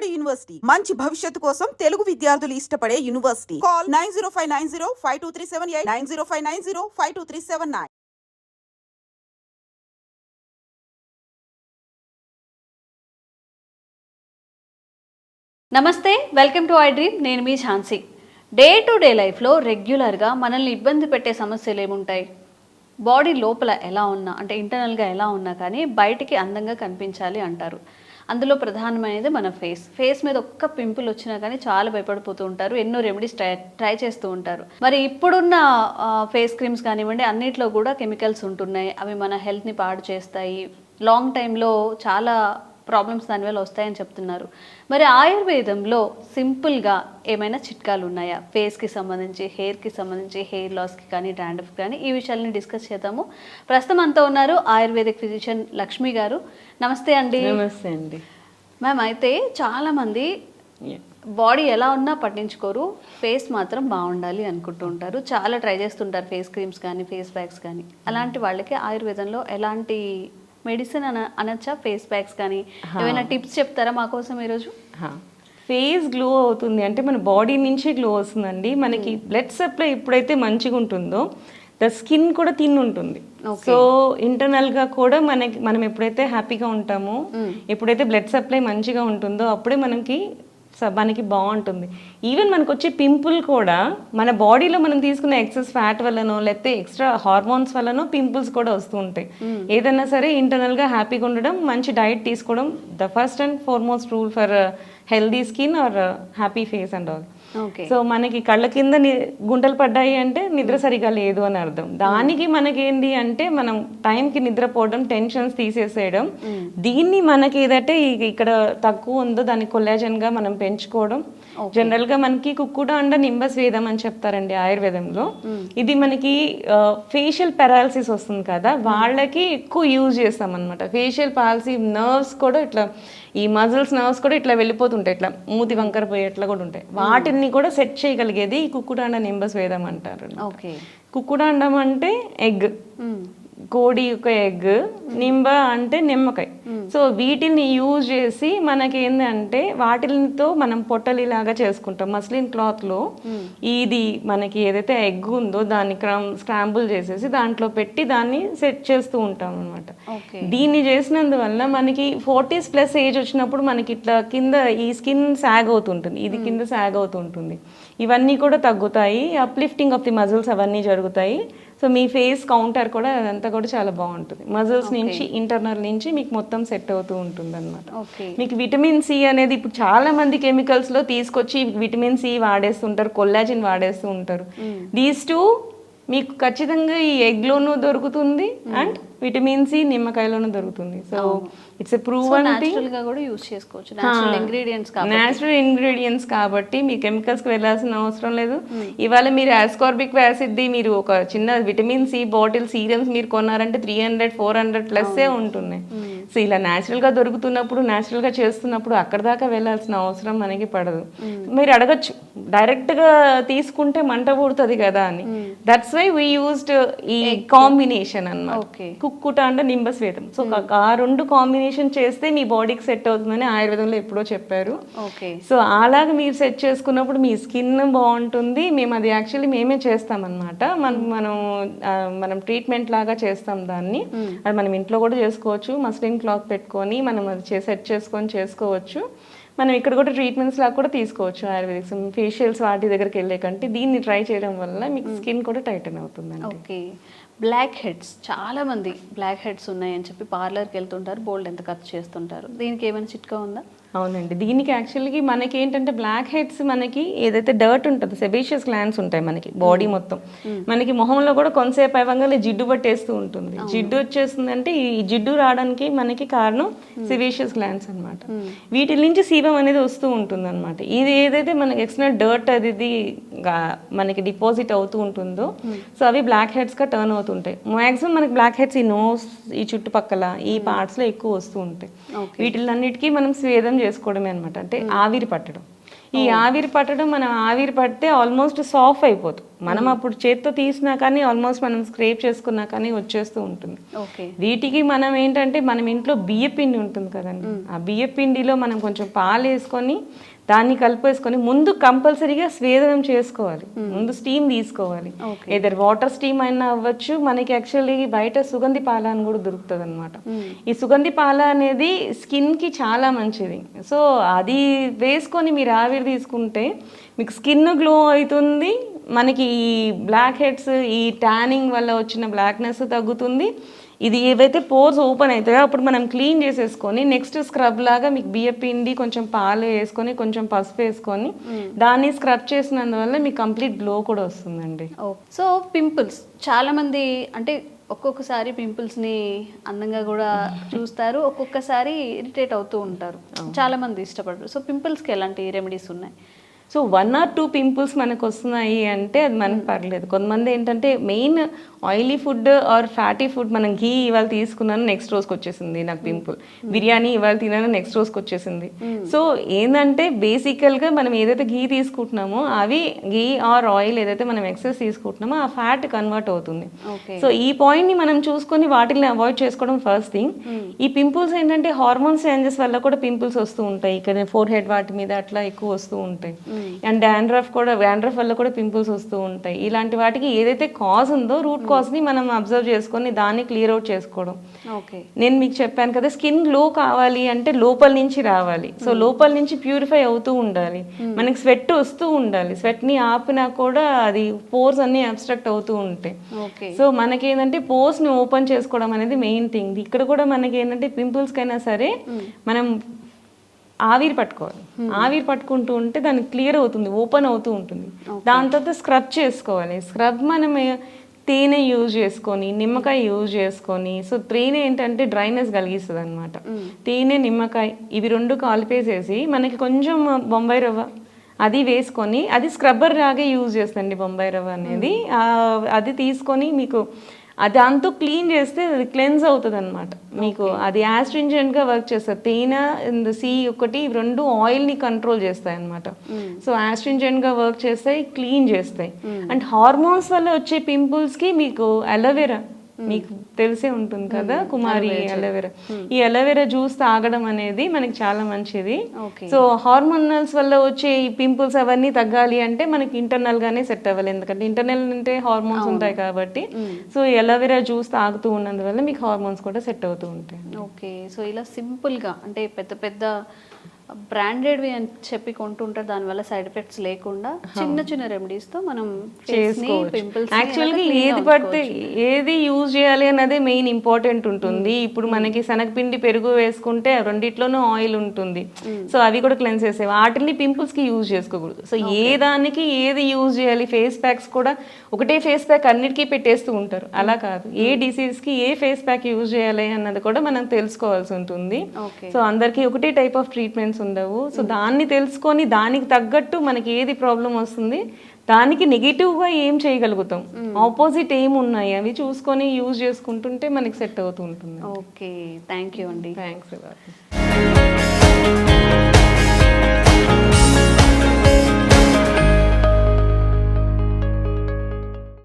Vijayawada university మంచి భవిష్యత్తు కోసం తెలుగు విద్యార్థులు ఇష్టపడే యూనివర్సిటీ. కాల్ 9059052378 9059052379. నమస్తే, వెల్కమ్ టు ఐ డ్రీమ్. నేను మీ ఝాన్సీ. డే టు డే లైఫ్లో రెగ్యులర్గా మనల్ని ఇబ్బంది పెట్టే సమస్యలు ఏముంటాయి? బాడీ లోపల ఎలా ఉన్నా, అంటే ఇంటర్నల్గా ఎలా ఉన్నా కానీ బయటికి అందంగా కనిపించాలి అంటారు. అందులో ప్రధానమైనది మన ఫేస్ మీద ఒక్క పింపుల్ వచ్చినా కానీ చాలా భయపడిపోతూ ఉంటారు. ఎన్నో రెమెడీస్ ట్రై చేస్తూ ఉంటారు. మరి ఇప్పుడున్న ఫేస్ క్రీమ్స్ కానివ్వండి, అన్నిట్లో కూడా కెమికల్స్ ఉంటున్నాయి. అవి మన హెల్త్ని పాడు చేస్తాయి. లాంగ్ టైంలో చాలా ప్రాబ్లమ్స్ దానివల్ల వస్తాయని చెప్తున్నారు. మరి ఆయుర్వేదంలో సింపుల్గా ఏమైనా చిట్కాలు ఉన్నాయా? ఫేస్కి సంబంధించి, హెయిర్కి సంబంధించి, హెయిర్ లాస్కి కానీ, డాండ్రఫ్ కానీ, ఈ విషయాలని డిస్కస్ చేద్దాము. ప్రస్తుతం అంతా ఉన్నారు ఆయుర్వేదిక్ ఫిజిషియన్ లక్ష్మి గారు. నమస్తే అండి. నమస్తే అండి మ్యామ్. అయితే చాలామంది బాడీ ఎలా ఉన్నా పట్టించుకోరు, ఫేస్ మాత్రం బాగుండాలి అనుకుంటూ ఉంటారు. చాలా ట్రై చేస్తుంటారు, ఫేస్ క్రీమ్స్ కానీ, ఫేస్ ప్యాక్స్ కానీ. అలాంటి వాళ్ళకి ఆయుర్వేదంలో ఎలాంటి మెడిసిన్ అనొచ్చా? ఫేస్ ప్యాక్స్ కానీ ఏమైనా టిప్స్ చెప్తారా మా కోసం ఈరోజు? ఫేస్ గ్లో అవుతుంది అంటే మన బాడీ నుంచి గ్లో వస్తుందండి. మనకి బ్లడ్ సప్లై ఎప్పుడైతే మంచిగా ఉంటుందో ద స్కిన్ కూడా థిన్ ఉంటుంది. సో ఇంటర్నల్గా కూడా మనం ఎప్పుడైతే హ్యాపీగా ఉంటామో, ఎప్పుడైతే బ్లడ్ సప్లై మంచిగా ఉంటుందో అప్పుడే మనకి బాగుంటుంది. ఈవెన్ మనకు వచ్చే పింపుల్ కూడా మన బాడీలో మనం తీసుకున్న ఎక్సెస్ ఫ్యాట్ వల్లనో లేకపోతే ఎక్స్ట్రా హార్మోన్స్ వల్లనో పింపుల్స్ కూడా వస్తూ ఉంటాయి. ఏదైనా సరే ఇంటర్నల్గా హ్యాపీగా ఉండడం, మంచి డైట్ తీసుకోవడం the first and foremost rule for healthy skin or happy face and all. So మనకి కళ్ళ కింద గుంటలు పడ్డాయి అంటే నిద్ర సరిగా లేదు అని అర్థం. దానికి మనకేంటి అంటే మనం టైంకి నిద్రపోవడం, టెన్షన్స్ తీసేసేయడం. దీన్ని మనకి ఏదంటే ఇక్కడ తక్కువ ఉందో దాన్ని కొల్లాజన్ గా మనం పెంచుకోవడం. జనరల్ గా మనకి కుక్కుడు అండ నింబస్ వేదం అని చెప్తారండి ఆయుర్వేదంలో. ఇది మనకి ఫేషియల్ పెరాలసిస్ వస్తుంది కదా, వాళ్ళకి ఎక్కువ యూజ్ చేస్తాం అనమాట. ఫేషియల్ పాలసీ నర్వ్స్ కూడా ఇట్లా, ఈ మజిల్స్ నర్వ్స్ కూడా ఇట్లా వెళ్ళిపోతుంటాయి, ఇట్లా మూతి వంకర పోయేట్లా కూడా ఉంటాయి. వాటిని కూడా సెట్ చేయగలిగేది ఈ కుక్కుడాండ నింబస్ వేదం అంటారు. కుక్కుడాండం అంటే ఎగ్, కోడి యొక్క ఎగ్, నింబ అంటే నిమ్మకాయ. సో వీటిని యూజ్ చేసి మనకేందంటే వాటితో మనం పొట్టలిలాగా చేసుకుంటాం. మస్లిన్ క్లాత్ లో ఇది మనకి ఏదైతే ఎగ్ ఉందో దాన్ని స్క్రాంబుల్ చేసేసి దాంట్లో పెట్టి దాన్ని సెట్ చేస్తూ ఉంటాం అనమాట. దీన్ని చేసినందువల్ల మనకి 40s+ ఏజ్ వచ్చినప్పుడు మనకి ఇట్లా కింద ఈ స్కిన్ సాగ్ అవుతుంటుంది, ఇది కింద సాగ్ అవుతుంటుంది. ఇవన్నీ కూడా తగ్గుతాయి. అప్లిఫ్టింగ్ ఆఫ్ ది మజిల్స్ అవన్నీ జరుగుతాయి. సో మీ ఫేస్ కౌంటర్ కూడా అదంతా కూడా చాలా బాగుంటుంది. మజిల్స్ నుంచి ఇంటర్నల్ నుంచి మీకు మొత్తం సెట్ అవుతూ ఉంటుంది అనమాట. మీకు విటమిన్ సి అనేది ఇప్పుడు చాలా మంది కెమికల్స్ లో తీసుకొచ్చి విటమిన్ సి వాడేస్తుంటారు, కొల్లాజిన్ వాడేస్తూ ఉంటారు. దీస్ టూ మీకు ఖచ్చితంగా ఈ ఎగ్ లోనూ దొరుకుతుంది అండ్ విటమిన్ సి నిమ్మకాయలోనూ దొరుకుతుంది. So it's a proven thing. Natural ingredients కాబట్టి మీ కెమికల్స్ కి వెళ్ళాల్సిన అవసరం లేదు. ఇవాళ మీరు ఆస్కార్బిక్ యాసిడ్ ది మీరు ఒక చిన్న విటమిన్ సి బాటిల్ సీరమ్స్ మీరు కొన్నారంటే 300-400+ ఉంటున్నాయి. సో ఇలా న్యాచురల్ గా దొరుకుతున్నప్పుడు, న్యాచురల్ గా చేస్తున్నప్పుడు అక్కడ దాకా వెళ్ళాల్సిన అవసరం మనకి పడదు. మీరు అడగచ్చు, డైరెక్ట్ గా తీసుకుంటే మంట పుడుతుంది కదా అని. దట్స్ వై వీ యూజ్డ్ ఈ కాంబినేషన్ అన్నమాట, కుక్కుటాండ నింబస్ వేదం. సో ఆ రెండు కాంబినేషన్ చేస్తే మీ బాడీకి సెట్ అవుతుందని ఆయుర్వేదంలో ఎప్పుడో చెప్పారు. సో అలాగా మీరు సెట్ చేసుకున్నప్పుడు మీ స్కిన్ బాగుంటుంది. మేము అది యాక్చువల్లీ మేమే చేస్తాం అనమాట. మనం ట్రీట్మెంట్ లాగా చేస్తాం దాన్ని. అది మనం ఇంట్లో కూడా చేసుకోవచ్చు. మస్లిన్ క్లాత్ పెట్టుకొని మనం అది సెట్ చేసుకొని చేసుకోవచ్చు. మనం ఇక్కడ కూడా ట్రీట్మెంట్స్ లాగా కూడా తీసుకోవచ్చు. ఆయుర్వేదిక్స్ ఫేషియల్స్ వాటి దగ్గరికి వెళ్ళే కంటే దీన్ని ట్రై చేయడం వల్ల మీకు స్కిన్ కూడా టైటన్ అవుతుందండి. ఓకే. బ్లాక్ హెడ్స్, చాలా మంది బ్లాక్ హెడ్స్ ఉన్నాయని చెప్పి పార్లర్కి వెళ్తుంటారు, బోల్డ్ ఎంత ఖర్చు చేస్తుంటారు. దీనికి ఏమైనా చిట్కా ఉందా? అవునండి, దీనికి యాక్చువల్గా మనకి ఏంటంటే బ్లాక్ హెడ్స్ మనకి ఏదైతే డర్ట్ ఉంటుందో, సెబేషియస్ గ్లాండ్స్ ఉంటాయి మనకి బాడీ మొత్తం. మనకి మొహంలో కూడా కొంతసేపు అవ్వగానే జిడ్డు పట్టేస్తూ ఉంటుంది. జిడ్డు వచ్చేస్తుంది అంటే ఈ జిడ్డు రావడానికి మనకి కారణం సెబేషియస్ గ్లాండ్స్ అనమాట. వీటి నుంచి సీబం అనేది వస్తూ ఉంటుంది అనమాట. ఇది ఏదైతే మనకి ఎక్స్టర్నల్ డర్ట్ అది మనకి డిపాజిట్ అవుతూ ఉంటుందో, సో అవి బ్లాక్ హెడ్స్ గా టర్న్ అవుతుంటాయి. మాక్సిమం మనకి బ్లాక్ హెడ్స్ ఈ నోస్, ఈ చుట్టుపక్కల ఈ పార్ట్స్ లో ఎక్కువ వస్తూ ఉంటాయి. వీటిలన్నిటికీ మనం స్వేదం చేసుకోవడమే అనమాట, అంటే ఆవిరి పట్టడం. ఈ ఆవిరి పట్టడం, మనం ఆవిరి పడితే ఆల్మోస్ట్ సాఫ్ట్ అయిపోతుంది. మనం అప్పుడు చేత్తో తీసినా కానీ ఆల్మోస్ట్ మనం స్క్రేప్ చేసుకున్నా కానీ వచ్చేస్తూ ఉంటుంది. ఓకే. వీటికి మనం ఏంటంటే మనం ఇంట్లో బియ్యపిండి ఉంటుంది కదండి, ఆ బియ్యపిండిలో మనం కొంచెం పాలు వేసుకొని దాన్ని కలిపేసుకొని ముందు కంపల్సరీగా స్వేదనం చేసుకోవాలి, ముందు స్టీమ్ తీసుకోవాలి. ఏదర్ వాటర్ స్టీమ్ అయినా అవ్వచ్చు, మనకి యాక్చువల్లీ బయట సుగంధి పాల అని కూడా దొరుకుతుంది అనమాట. ఈ సుగంధి పాల అనేది స్కిన్ కి చాలా మంచిది. సో అది వేసుకొని మీరు ఆవిరి తీసుకుంటే మీకు స్కిన్ గ్లో అవుతుంది, మనకి ఈ బ్లాక్ హెడ్స్ ఈ ట్యానింగ్ వల్ల వచ్చిన బ్లాక్నెస్ తగ్గుతుంది. ఇది ఏవైతే పోర్స్ ఓపెన్ అవుతాయో అప్పుడు మనం క్లీన్ చేసేసుకొని నెక్స్ట్ స్క్రబ్ లాగా మీకు బియ్య పిండి కొంచెం పాలు వేసుకొని కొంచెం పసుపు వేసుకొని దాన్ని స్క్రబ్ చేసినందువల్ల మీకు కంప్లీట్ గ్లో కూడా వస్తుందండి. సో పింపుల్స్ చాలా మంది అంటే ఒక్కొక్కసారి పింపుల్స్ని అందంగా కూడా చూస్తారు, ఒక్కొక్కసారి ఇరిటేట్ అవుతూ ఉంటారు, చాలా మంది ఇష్టపడరు. సో పింపుల్స్కి ఎలాంటి రెమెడీస్ ఉన్నాయి? సో 1 or 2 పింపుల్స్ మనకు వస్తున్నాయి అంటే అది మనకు పర్లేదు. కొంతమంది ఏంటంటే main oily food or fatty food, మనం ఘీ ఇవాళ తీసుకున్నాను నెక్స్ట్ రోజుకి వచ్చేసింది నాకు పింపుల్, బిర్యానీ ఇవాళ తిన్నాను నెక్స్ట్ రోజుకి వచ్చేసింది. సో ఏంటంటే బేసికల్గా మనం ఏదైతే ఘీ తీసుకుంటున్నామో అవి ఘీ ఆర్ ఆయిల్ ఏదైతే మనం ఎక్సెస్ తీసుకుంటున్నామో ఆ ఫ్యాట్ కన్వర్ట్ అవుతుంది. సో ఈ పాయింట్ని మనం చూసుకొని వాటిని అవాయిడ్ చేసుకోవడం ఫస్ట్ థింగ్. ఈ పింపుల్స్ ఏంటంటే హార్మోన్స్ చేంజెస్ వల్ల కూడా పింపుల్స్ వస్తూ ఉంటాయి, ఇక్కడ ఫోర్ హెడ్ వాటి మీద అట్లా ఎక్కువ వస్తూ ఉంటాయి. అండ్ డాండ్రఫ్ వల్ల కూడా పింపుల్స్ వస్తూ ఉంటాయి. ఇలాంటి వాటికి ఏదైతే కాజ్ ఉందో రూట్ కాజ్ ని మనం అబ్జర్వ్ చేసుకొని దాన్ని క్లియర్ అవుట్ చేసుకోవడం. నేను మీకు చెప్పాను కదా, స్కిన్ గ్లో కావాలి అంటే లోపల నుంచి రావాలి. సో లోపల నుంచి ప్యూరిఫై అవుతూ ఉండాలి, మనకి స్వెట్ వస్తూ ఉండాలి. స్వెట్ ని ఆపినా కూడా అది పోర్స్ అన్ని అబ్స్ట్రక్ట్ అవుతూ ఉంటాయి. సో మనకి ఏంటంటే పోర్స్ ని ఓపెన్ చేసుకోవడం అనేది మెయిన్ థింగ్. ఇక్కడ కూడా మనకి ఏంటంటే పింపుల్స్ కైనా సరే మనం ఆవిరి పట్టుకోవాలి, ఆవిరి పట్టుకుంటూ ఉంటే దానికి క్లియర్ అవుతుంది, ఓపెన్ అవుతూ ఉంటుంది. దాని తర్వాత స్క్రబ్ చేసుకోవాలి. స్క్రబ్ మనం తేనె యూజ్ చేసుకొని నిమ్మకాయ యూజ్ చేసుకొని, సో తేనె ఏంటంటే డ్రైనెస్ కలిగిస్తుంది అనమాట. తేనె నిమ్మకాయ ఇవి రెండు కలిపేసేసి మనకి కొంచెం బొంబాయి రవ్వ అది వేసుకొని, అది స్క్రబ్బర్ లాగే యూజ్ చేస్తుంది బొంబాయి రవ్వ అనేది. అది తీసుకొని మీకు దాంతో క్లీన్ చేస్తే అది క్లెన్స్ అవుతుంది అనమాట. మీకు అది యాస్ట్రింజెంట్గా వర్క్ చేస్తుంది. తేనె సి ఒకటి రెండు ఆయిల్ని కంట్రోల్ చేస్తాయి అనమాట. సో యాస్ట్రింజెంట్గా వర్క్ చేస్తాయి, క్లీన్ చేస్తాయి. అండ్ హార్మోన్స్ వల్ల వచ్చే పింపుల్స్కి మీకు అలోవెరా మీకు తెలిసే ఉంటుంది కదా, కుమారి అలోవెరా. ఈ అలోవెరా జ్యూస్ తాగడం అనేది మనకి చాలా మంచిది. సో హార్మోనల్స్ వల్ల వచ్చే ఈ పింపుల్స్ అవన్నీ తగ్గాలి అంటే మనకి ఇంటర్నల్ గానే సెట్ అవ్వాలి, ఎందుకంటే ఇంటర్నల్ అంటే హార్మోన్స్ ఉంటాయి కాబట్టి. సో ఈ అలోవెరా జ్యూస్ తాగుతూ ఉన్నందువల్ల మీకు హార్మోన్స్ కూడా సెట్ అవుతూ ఉంటాయి. ఓకే. సో ఇలా సింపుల్గా అంటే పెద్ద పెద్ద బ్రాండెడ్వి అని చెప్పి కొంటుంటారు, దానివల్ల సైడ్ ఎఫెక్ట్స్ లేకుండా చిన్న చిన్న రెమెడీస్తో మనం పింపుల్స్ యాక్చువల్గా ఏది పడితే ఏది యూజ్ చేయాలి అన్నదే మెయిన్ ఇంపార్టెంట్ ఉంటుంది. ఇప్పుడు మనకి శనగపిండి పెరుగు వేసుకుంటే రెండిట్లోనూ ఆయిల్ ఉంటుంది, సో అవి కూడా క్లెన్స్ చేసేవి. వాటిని పింపుల్స్కి యూజ్ చేసుకోకూడదు. సో ఏ దానికి ఏది యూజ్ చేయాలి, ఫేస్ ప్యాక్స్ కూడా ఒకటే ఫేస్ ప్యాక్ అన్నిటికీ పెట్టేస్తూ ఉంటారు, అలా కాదు. ఏ డిసీజ్కి ఏ ఫేస్ ప్యాక్ యూజ్ చేయాలి అన్నది కూడా మనం తెలుసుకోవాల్సి ఉంటుంది. సో అందరికీ ఒకటే టైప్ ఆఫ్ ట్రీట్మెంట్స్ ఉండవు. సో దాన్ని తెలుసుకొని దానికి తగ్గట్టు మనకి ఏది ప్రాబ్లం వస్తుంది, దానికి నెగిటివ్గా ఏం చేయగలుగుతాం, ఆపోజిట్ ఏం ఉన్నాయి అవి చూసుకొని యూజ్ చేసుకుంటుంటే మనకి సెట్ అవుతూ ఉంటుంది. ఓకే, థ్యాంక్ యూ అండి. థ్యాంక్స్.